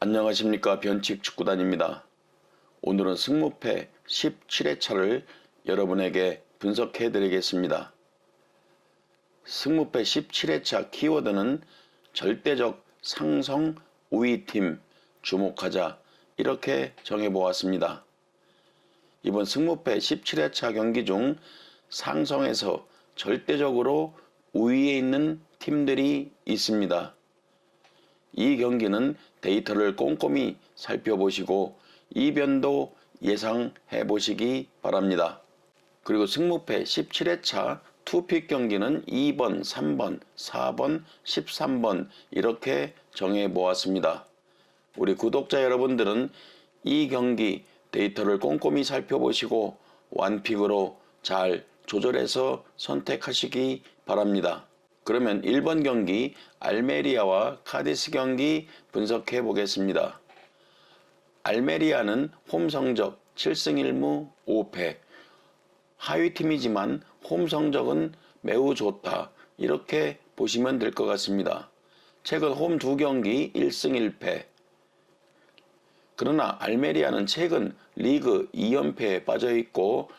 안녕하십니까. 변칙 축구단입니다. 오늘은 승무패 17회차를 여러분에게 분석해 드리겠습니다. 승무패 17회차 키워드는 절대적 상성 우위팀 주목하자, 이렇게 정해보았습니다. 이번 승무패 17회차 경기 중 상성에서 절대적으로 우위에 있는 팀들이 있습니다. 이 경기는 데이터를 꼼꼼히 살펴보시고 이변도 예상해 보시기 바랍니다. 그리고 승무패 17회차 투픽 경기는 2번, 3번, 4번, 13번 이렇게 정해 보았습니다. 우리 구독자 여러분들은 이 경기 데이터를 꼼꼼히 살펴보시고 완픽으로 잘 조절해서 선택하시기 바랍니다. 그러면 1번 경기 알메리아와 카디스 경기 분석해 보겠습니다. 알메리아는 홈 성적 7승 1무 5패, 하위팀이지만 홈 성적은 매우 좋다, 이렇게 보시면 될 것 같습니다. 최근 홈 2경기 1승 1패. 그러나 알메리아는 최근 리그 2연패에 빠져있고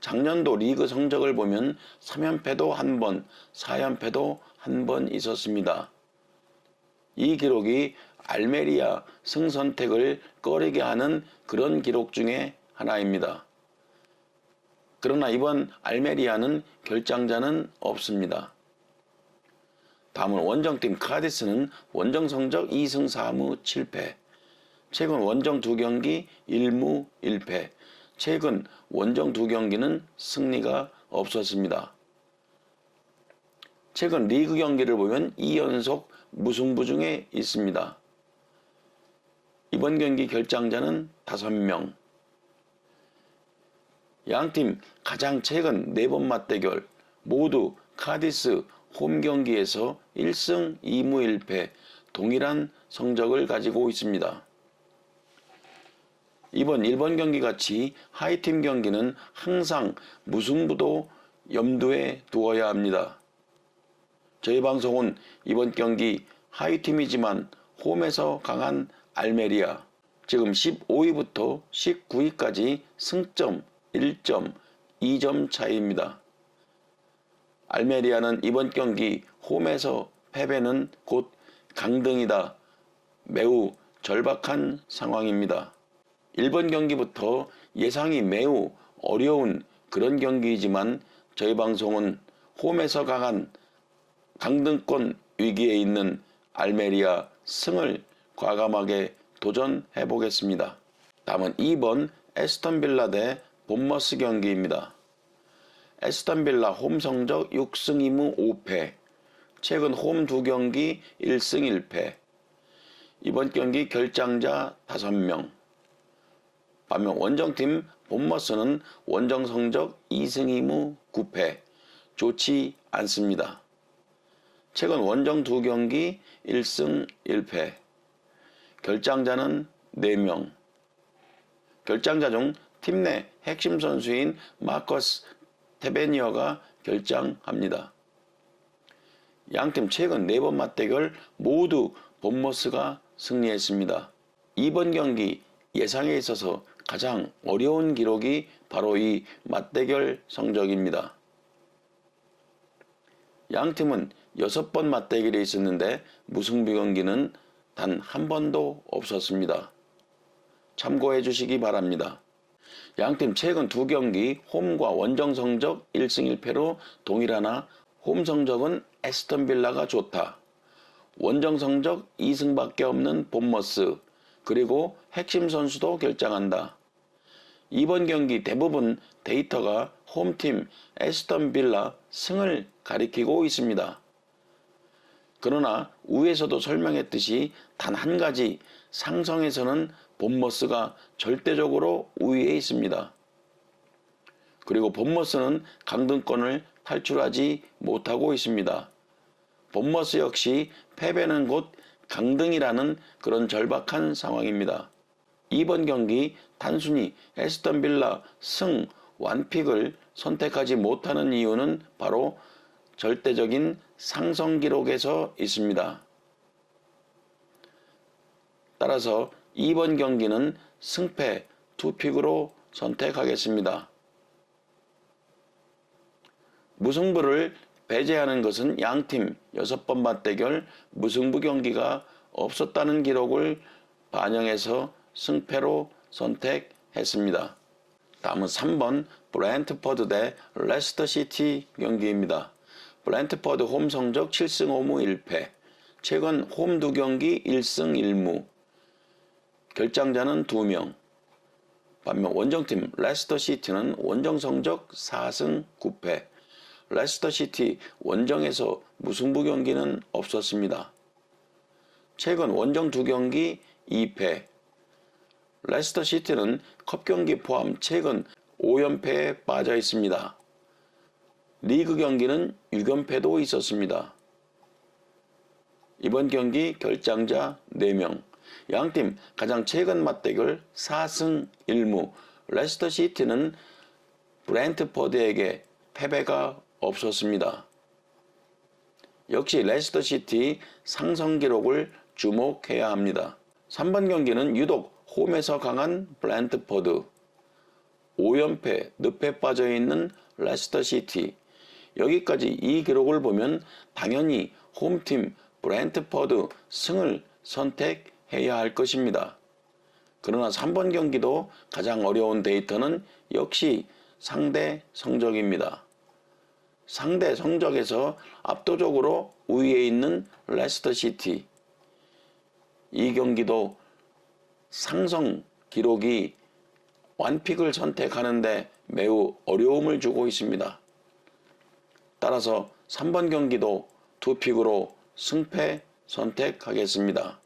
작년도 리그 성적을 보면 3연패도 한 번, 4연패도 한 번 있었습니다. 이 기록이 알메리아 승선택을 꺼리게 하는 그런 기록 중에 하나입니다. 그러나 이번 알메리아는 결장자는 없습니다. 다음은 원정팀 카디스는 원정 성적 2승 4무 7패, 최근 원정 2경기 1무 1패, 최근 원정 2경기는 승리가 없었습니다. 최근 리그 경기를 보면 2연속 무승부 중에 있습니다. 이번 경기 결장자는 5명. 양팀 가장 최근 4번 맞대결 모두 카디스 홈 경기에서 1승 2무 1패 동일한 성적을 가지고 있습니다. 이번 1번 경기 같이 하이팀 경기는 항상 무승부도 염두에 두어야 합니다. 저희 방송은 이번 경기 하이팀이지만 홈에서 강한 알메리아, 지금 15위부터 19위까지 승점 1점, 2점 차이입니다. 알메리아는 이번 경기 홈에서 패배는 곧 강등이다. 매우 절박한 상황입니다. 1번 경기부터 예상이 매우 어려운 그런 경기이지만 저희 방송은 홈에서 강한 강등권 위기에 있는 알메리아 승을 과감하게 도전해 보겠습니다. 다음은 2번 에스턴 빌라 대 본머스 경기입니다. 에스턴 빌라 홈 성적 6승 2무 5패, 최근 홈 2경기 1승 1패, 이번 경기 결장자 5명. 반면 원정팀 본머스는 원정 성적 2승 2무 9패, 좋지 않습니다. 최근 원정 2경기 1승 1패, 결장자는 4명. 결장자 중 팀 내 핵심 선수인 마커스 테베니어가 결장합니다. 양팀 최근 4번 맞대결 모두 본머스가 승리했습니다. 이번 경기 예상에 있어서 가장 어려운 기록이 바로 이 맞대결 성적입니다. 양팀은 6번 맞대결이 있었는데 무승부 경기는 단 한 번도 없었습니다. 참고해 주시기 바랍니다. 양팀 최근 2경기 홈과 원정 성적 1승 1패로 동일하나 홈 성적은 에스턴 빌라가 좋다. 원정 성적 2승밖에 없는 본머스, 그리고 핵심 선수도 결장한다. 이번 경기 대부분 데이터가 홈팀 에스턴 빌라 승을 가리키고 있습니다. 그러나 위에서도 설명했듯이 단 한 가지 상성에서는 본머스가 절대적으로 우위에 있습니다. 그리고 본머스는 강등권을 탈출하지 못하고 있습니다. 본머스 역시 패배는 곧 강등이라는 그런 절박한 상황입니다. 이번 경기 단순히 에스턴 빌라 승 완픽을 선택하지 못하는 이유는 바로 절대적인 상승 기록에서 있습니다. 따라서 이번 경기는 승패 투픽으로 선택하겠습니다. 무승부를 배제하는 것은 양팀 6번 맞대결 무승부 경기가 없었다는 기록을 반영해서 승패로 선택했습니다. 다음은 3번 브랜트퍼드 대 레스터시티 경기입니다. 브랜트퍼드 홈 성적 7승 5무 1패, 최근 홈 2경기 1승 1무, 결장자는 2명. 반면 원정팀 레스터시티는 원정 성적 4승 9패, 레스터시티 원정에서 무승부 경기는 없었습니다. 최근 원정 2경기 2패, 레스터시티는 컵 경기 포함 최근 5연패에 빠져 있습니다. 리그 경기는 6연패도 있었습니다. 이번 경기 결장자 4명, 양팀 가장 최근 맞대결 4승 1무, 레스터시티는 브랜트퍼드에게 패배가 없었습니다. 역시 레스터시티 상승 기록을 주목해야 합니다. 3번 경기는 유독 홈에서 강한 브랜트퍼드, 5연패 늪에 빠져있는 레스터시티. 여기까지 이 기록을 보면 당연히 홈팀 브랜트퍼드 승을 선택해야 할 것입니다. 그러나 3번 경기도 가장 어려운 데이터는 역시 상대 성적입니다. 상대 성적에서 압도적으로 우위에 있는 레스터시티. 이 경기도 상승 기록이 완픽을 선택하는데 매우 어려움을 주고 있습니다. 따라서 3번 경기도 투픽으로 승패 선택하겠습니다.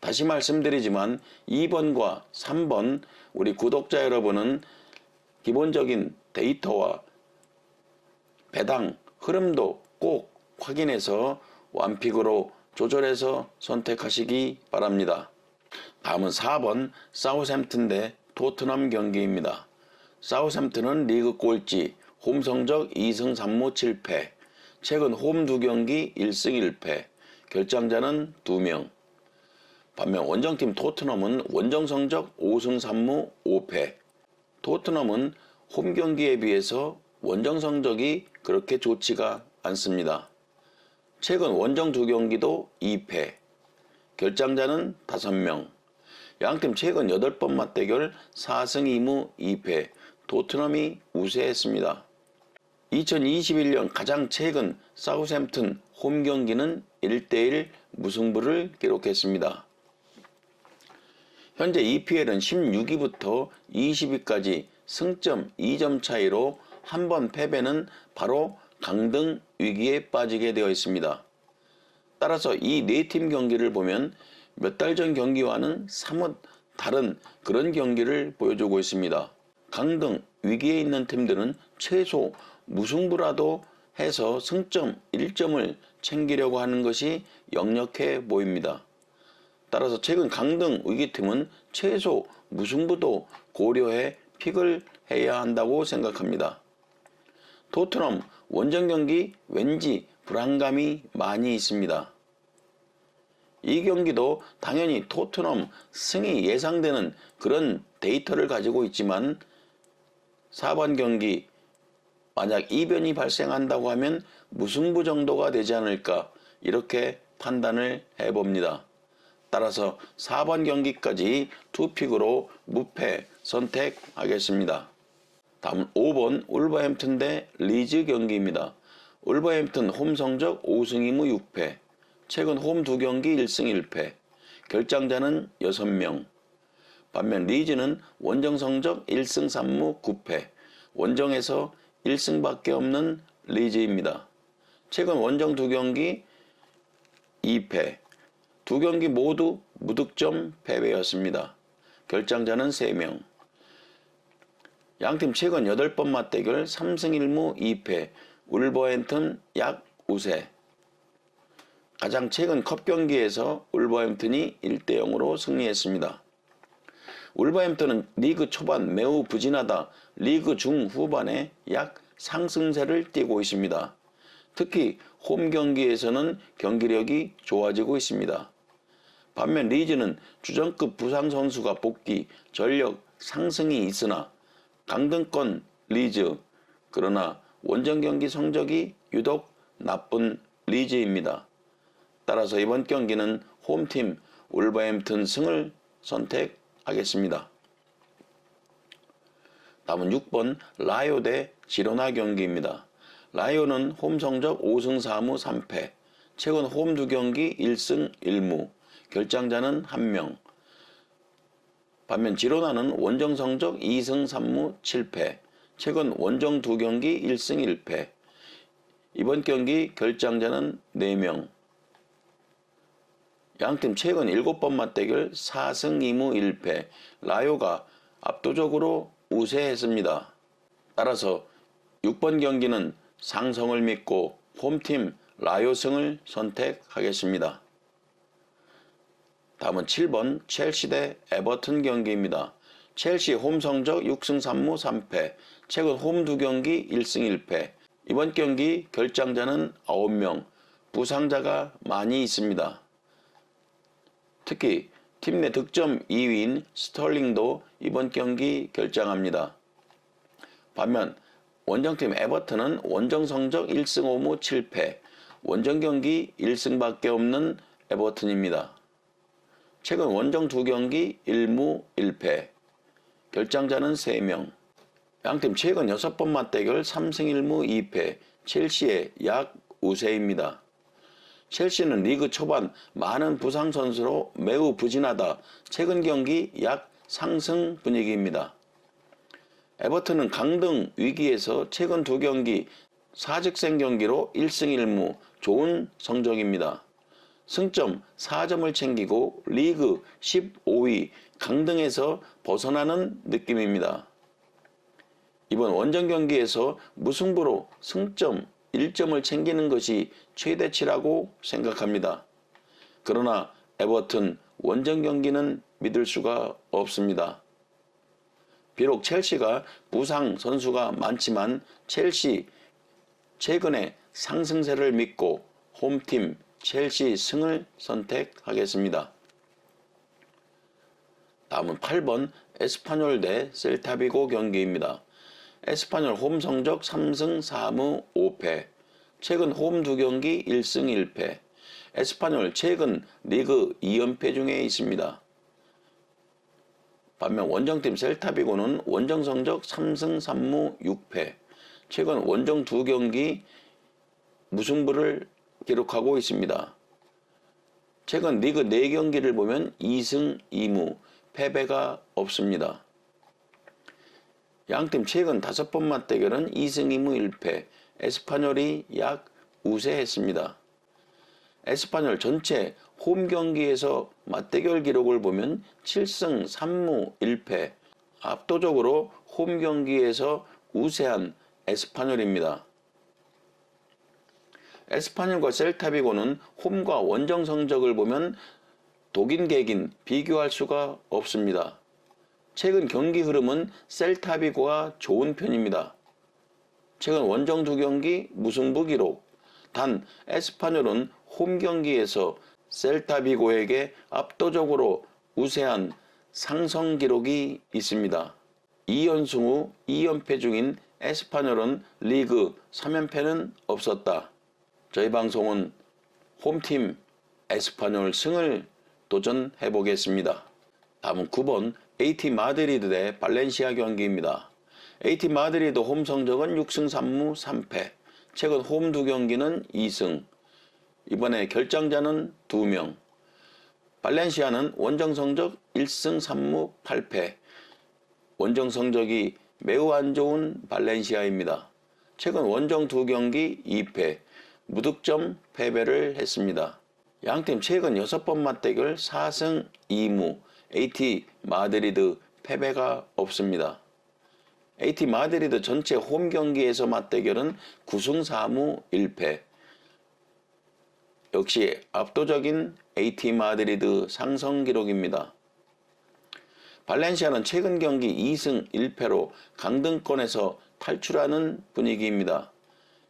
다시 말씀드리지만 2번과 3번 우리 구독자 여러분은 기본적인 데이터와 배당 흐름도 꼭 확인해서 완픽으로 조절해서 선택하시기 바랍니다. 다음은 4번 사우샘튼 대 토트넘 경기입니다. 사우샘튼은 리그 꼴찌, 홈 성적 2승 3무 7패, 최근 홈 2경기 1승 1패, 결장자는 2명. 반면 원정팀 토트넘은 원정 성적 5승 3무 5패. 토트넘은 홈 경기에 비해서 원정 성적이 그렇게 좋지가 않습니다. 최근 원정 2경기도 2패, 결장자는 5명. 양팀 최근 8번 맞대결 4승 2무 2패, 토트넘이 우세했습니다. 2021년 가장 최근 사우샘튼 홈 경기는 1대1 무승부를 기록했습니다. 현재 EPL은 16위부터 20위까지 승점 2점 차이로 한 번 패배는 바로 강등 위기에 빠지게 되어 있습니다. 따라서 이 4팀 경기를 보면 몇 달 전 경기와는 사뭇 다른 그런 경기를 보여주고 있습니다. 강등 위기에 있는 팀들은 최소 무승부라도 해서 승점 1점을 챙기려고 하는 것이 역력해 보입니다. 따라서 최근 강등 위기팀은 최소 무승부도 고려해 픽을 해야 한다고 생각합니다. 토트넘 원정 경기 왠지 불안감이 많이 있습니다. 이 경기도 당연히 토트넘 승이 예상되는 그런 데이터를 가지고 있지만 4번 경기 만약 이변이 발생한다고 하면 무승부 정도가 되지 않을까 이렇게 판단을 해봅니다. 따라서 4번 경기까지 투픽으로 무패 선택하겠습니다. 다음 5번 울버햄튼 대 리즈 경기입니다. 울버햄튼 홈 성적 5승 2무 6패, 최근 홈 2경기 1승 1패, 결장자는 6명. 반면 리즈는 원정 성적 1승 3무 9패, 원정에서 1승밖에 없는 리즈입니다. 최근 원정 2경기 2패, 2경기 모두 무득점 패배였습니다. 결장자는 3명. 양팀 최근 8번 맞대결 3승 1무 2패, 울버햄튼 약 우세. 가장 최근 컵 경기에서 울버햄튼이 1대0으로 승리했습니다. 울버햄튼은 리그 초반 매우 부진하다 리그 중후반에 약 상승세를 띠고 있습니다. 특히 홈 경기에서는 경기력이 좋아지고 있습니다. 반면 리즈는 주전급 부상 선수가 복귀, 전력 상승이 있으나 강등권 리즈, 그러나 원정 경기 성적이 유독 나쁜 리즈입니다. 따라서 이번 경기는 홈팀 울버햄튼 승을 선택하겠습니다. 다음은 6번 라요 대 지로나 경기입니다. 라요는 홈 성적 5승 4무 3패, 최근 홈 2경기 1승 1무, 결장자는 1명. 반면 지로나는 원정 성적 2승 3무 7패, 최근 원정 2경기 1승 1패, 이번 경기 결장자는 4명. 양팀 최근 7번 맞대결 4승 2무 1패, 라요가 압도적으로 우세했습니다. 따라서 6번 경기는 상성을 믿고 홈팀 라요 승을 선택하겠습니다. 다음은 7번 첼시 대 에버튼 경기입니다. 첼시 홈 성적 6승 3무 3패, 최근 홈 2경기 1승 1패, 이번 경기 결장자는 9명, 부상자가 많이 있습니다. 특히 팀 내 득점 2위인 스털링도 이번 경기 결장합니다. 반면 원정팀 에버튼은 원정 성적 1승 5무 7패, 원정 경기 1승밖에 없는 에버튼입니다. 최근 원정 2경기 1무 1패, 결장자는 3명. 양팀 최근 6번 맞대결 3승 1무 2패, 첼시의 약 우세입니다. 첼시는 리그 초반 많은 부상 선수로 매우 부진하다 최근 경기 약 상승 분위기입니다. 에버튼은 강등 위기에서 최근 2경기 4직생 경기로 1승 1무 좋은 성적입니다. 승점 4점을 챙기고 리그 15위 강등에서 벗어나는 느낌입니다. 이번 원정 경기에서 무승부로 승점 1점을 챙기는 것이 최대치라고 생각합니다. 그러나 에버튼 원정 경기는 믿을 수가 없습니다. 비록 첼시가 부상 선수가 많지만 첼시 최근의 상승세를 믿고 홈팀 첼시 승을 선택하겠습니다. 다음은 8번 에스파뇰 대 셀타비고 경기입니다. 에스파뇰 홈 성적 3승 4무 5패, 최근 홈 2경기 1승 1패, 에스파뇰 최근 리그 2연패 중에 있습니다. 반면 원정팀 셀타비고는 원정 성적 3승 3무 6패, 최근 원정 2경기 무승부를 기록하고 있습니다. 최근 리그 4경기를 보면 2승 2무, 패배가 없습니다. 양팀 최근 5번 맞대결은 2승 2무 1패, 에스파뇰이 약 우세했습니다. 에스파뇰 전체 홈 경기에서 맞대결 기록을 보면 7승 3무 1패, 압도적으로 홈 경기에서 우세한 에스파뇰입니다. 에스파뇰과 셀타비고는 홈과 원정 성적을 보면 독인 객인 비교할 수가 없습니다. 최근 경기 흐름은 셀타비고가 좋은 편입니다. 최근 원정 2경기 무승부 기록, 단 에스파뇰은 홈 경기에서 셀타비고에게 압도적으로 우세한 상성 기록이 있습니다. 2연승 후 2연패 중인 에스파뇰은 리그 3연패는 없었다. 저희 방송은 홈팀 에스파뇰 승을 도전해 보겠습니다. 다음은 9번 AT 마드리드 대 발렌시아 경기입니다. AT 마드리드 홈 성적은 6승 3무 3패, 최근 홈 2경기는 2승, 이번에 결장자는 2명. 발렌시아는 원정 성적 1승 3무 8패, 원정 성적이 매우 안 좋은 발렌시아입니다. 최근 원정 2경기 2패, 무득점 패배를 했습니다. 양팀 최근 6번 맞대결 4승 2무, AT 마드리드 패배가 없습니다. AT 마드리드 전체 홈 경기에서 맞대결은 9승 4무 1패, 역시 압도적인 AT 마드리드 상성 기록입니다. 발렌시아는 최근 경기 2승 1패로 강등권에서 탈출하는 분위기입니다.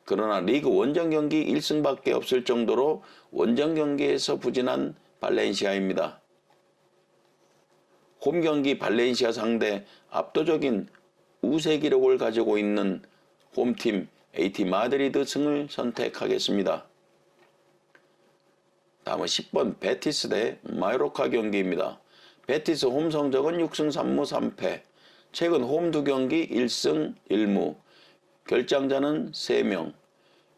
그러나 리그 원정 경기 1승밖에 없을 정도로 원정 경기에서 부진한 발렌시아입니다. 홈 경기 발렌시아 상대 압도적인 우세 기록을 가지고 있는 홈팀 AT 마드리드 승을 선택하겠습니다. 다음은 10번 베티스 대 마요르카 경기입니다. 베티스 홈 성적은 6승 3무 3패, 최근 홈 2경기 1승 1무, 결장자는 3명,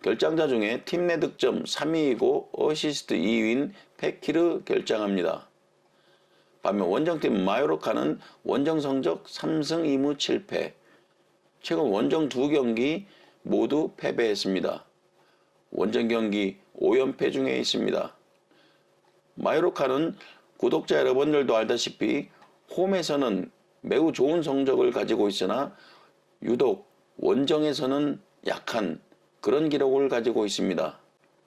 결장자 중에 팀 내 득점 3위이고 어시스트 2위인 페키르 결장합니다. 반면 원정팀 마요르카는 원정 성적 3승 2무 7패, 최근 원정 2경기 모두 패배했습니다. 원정 경기 5연패 중에 있습니다. 마요르카는 구독자 여러분들도 알다시피 홈에서는 매우 좋은 성적을 가지고 있으나 유독 원정에서는 약한 그런 기록을 가지고 있습니다.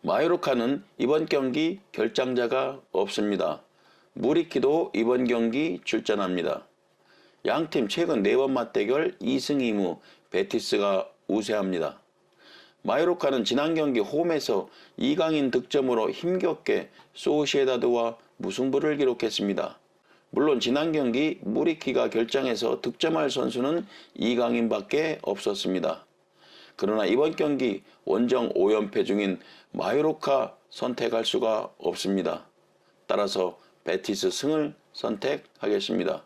마요르카는 이번 경기 결장자가 없습니다. 무리키도 이번 경기 출전합니다. 양팀 최근 4번 맞대결 2승 2무 베티스가 우세합니다. 마요르카는 지난 경기 홈에서 이강인 득점으로 힘겹게 소시에다드와 무승부를 기록했습니다. 물론 지난 경기 무리키가 결장해서 득점할 선수는 이강인밖에 없었습니다. 그러나 이번 경기 원정 5연패 중인 마요르카 선택할 수가 없습니다. 따라서 베티스 승을 선택하겠습니다.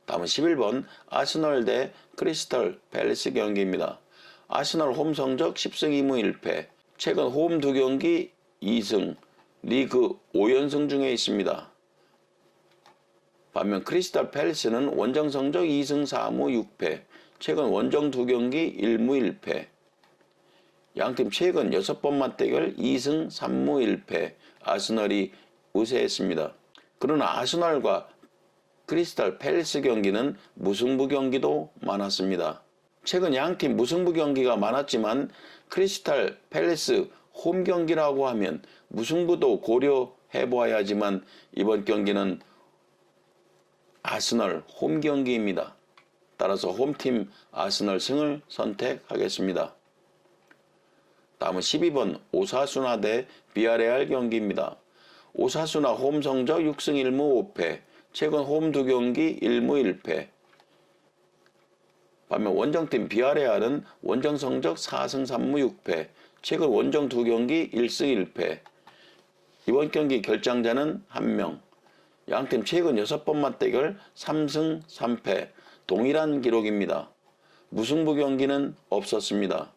다음은 11번 아스널 대 크리스탈 팰리스 경기입니다. 아스널 홈 성적 10승 2무 1패, 최근 홈 2경기 2승, 리그 5연승 중에 있습니다. 반면 크리스탈 팰리스는 원정 성적 2승 4무 6패, 최근 원정 2경기 1무 1패, 양팀 최근 6번 맞대결 2승 3무 1패, 아스널이 우세했습니다. 그러나 아스널과 크리스탈 팰리스 경기는 무승부 경기도 많았습니다. 최근 양팀 무승부 경기가 많았지만 크리스탈 팰리스 홈 경기라고 하면 무승부도 고려해 보아야 하지만 이번 경기는 아스널 홈 경기입니다. 따라서 홈팀 아스널 승을 선택하겠습니다. 다음은 12번 오사수나 대 비아레알 경기입니다. 오사수나 홈 성적 6승 1무 5패, 최근 홈 2경기 1무 1패, 반면 원정팀 비아레알은 원정 성적 4승 3무 6패, 최근 원정 2경기 1승 1패, 이번 경기 결장자는 1명, 양팀 최근 6번 맞대결 3승 3패, 동일한 기록입니다. 무승부 경기는 없었습니다.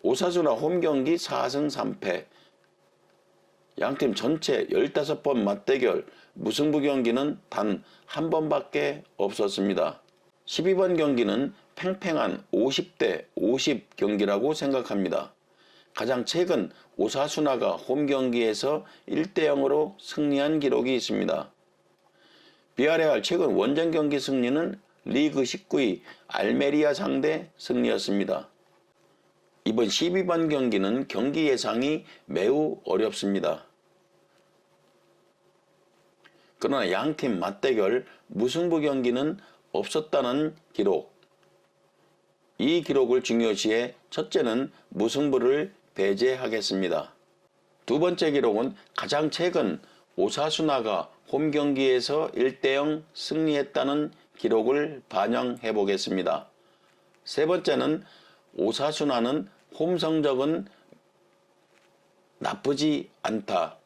오사수나 홈 경기 4승 3패, 양팀 전체 15번 맞대결 무승부 경기는 단 한 번밖에 없었습니다. 12번 경기는 팽팽한 50대 50 경기라고 생각합니다. 가장 최근 오사수나가 홈 경기에서 1대 0으로 승리한 기록이 있습니다. 비아레알 최근 원정 경기 승리는 리그 19위 알메리아 상대 승리였습니다. 이번 12번 경기는 경기 예상이 매우 어렵습니다. 그러나 양팀 맞대결 무승부 경기는 없었다는 기록. 이 기록을 중요시해 첫째는 무승부를 배제하겠습니다. 두 번째 기록은 가장 최근 오사수나가 홈 경기에서 1대 0 승리했다는 기록을 반영해 보겠습니다. 세 번째는 오사수나는 홈 성적은 나쁘지 않다.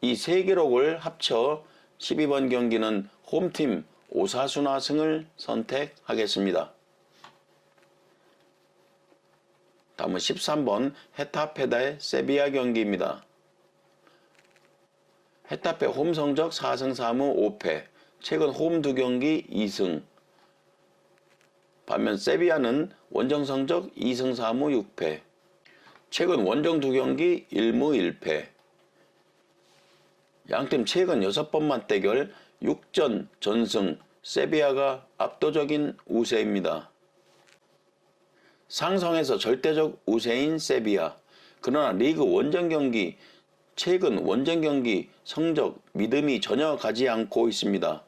이 세 기록을 합쳐 12번 경기는 홈팀 오사수나 승을 선택하겠습니다. 다음은 13번 헤타페 대 세비야 경기입니다. 헤타페 홈 성적 4승 4무 5패, 최근 홈 2경기 2승, 반면 세비야는 원정 성적 2승 4무 6패, 최근 원정 2경기 1무 1패, 양팀 최근 6번 맞대결 6전 전승, 세비야가 압도적인 우세입니다. 상성에서 절대적 우세인 세비야. 그러나 리그 원정 경기, 최근 원정 경기 성적 믿음이 전혀 가지 않고 있습니다.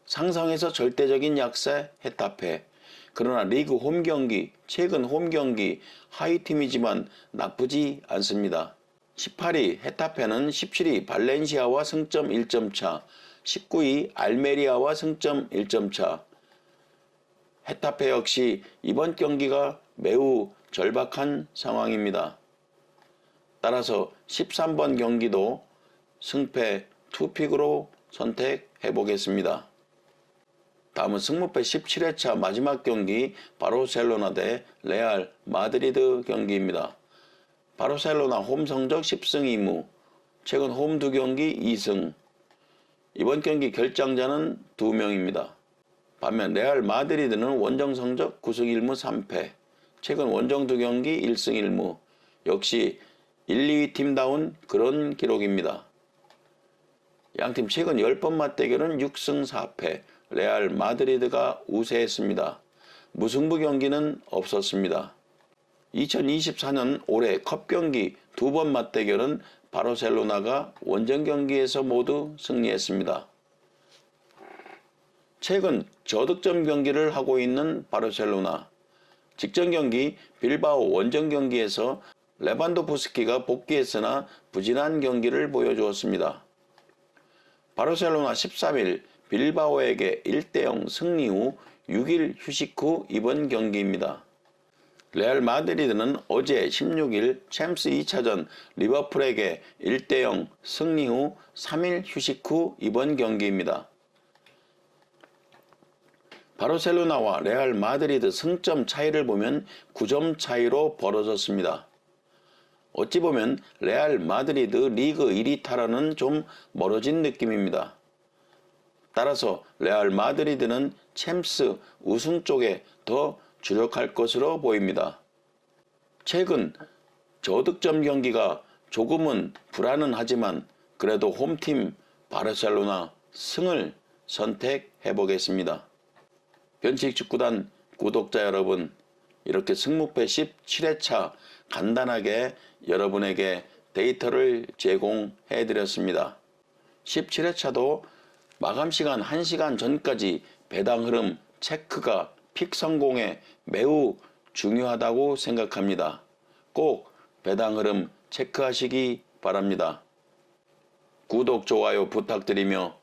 상성에서 절대적인 약세 헤타페. 그러나 리그 홈 경기, 최근 홈 경기 하위팀이지만 나쁘지 않습니다. 18위 헤타페는 17위 발렌시아와 승점 1점 차, 19위 알메리아와 승점 1점 차. 헤타페 역시 이번 경기가 매우 절박한 상황입니다. 따라서 13번 경기도 승패 투픽으로 선택해 보겠습니다. 다음은 승무패 17회차 마지막 경기 바르셀로나 대 레알 마드리드 경기입니다. 바르셀로나 홈 성적 10승 2무, 최근 홈 2경기 2승. 이번 경기 결장자는 2명입니다. 반면 레알 마드리드는 원정 성적 9승 1무 3패, 최근 원정 2경기 1승 1무. 역시 1, 2위 팀다운 그런 기록입니다. 양팀 최근 10번 맞대결은 6승 4패, 레알 마드리드가 우세했습니다. 무승부 경기는 없었습니다. 2024년 올해 컵 경기 2번 맞대결은 바르셀로나가 원정 경기에서 모두 승리했습니다. 최근 저득점 경기를 하고 있는 바르셀로나. 직전 경기 빌바오 원정 경기에서 레반도프스키가 복귀했으나 부진한 경기를 보여주었습니다. 바르셀로나 13일 빌바오에게 1대0 승리 후 6일 휴식 후 이번 경기입니다. 레알 마드리드는 어제 16일 챔스 2차전 리버풀에게 1대0 승리 후 3일 휴식 후 이번 경기입니다. 바르셀로나와 레알 마드리드 승점 차이를 보면 9점 차이로 벌어졌습니다. 어찌 보면 레알 마드리드 리그 1위 탈환은 좀 멀어진 느낌입니다. 따라서 레알 마드리드는 챔스 우승 쪽에 더 주력할 것으로 보입니다. 최근 저득점 경기가 조금은 불안은 하지만 그래도 홈팀 바르셀로나 승을 선택해 보겠습니다. 변칙 축구단 구독자 여러분, 이렇게 승무패 17회차 간단하게 여러분에게 데이터를 제공해 드렸습니다. 17회차도 마감 시간 1시간 전까지 배당 흐름 체크가 픽 성공에 매우 중요하다고 생각합니다. 꼭 배당 흐름 체크하시기 바랍니다. 구독, 좋아요 부탁드리며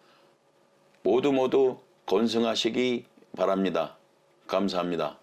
모두 건승하시기 바랍니다. 감사합니다.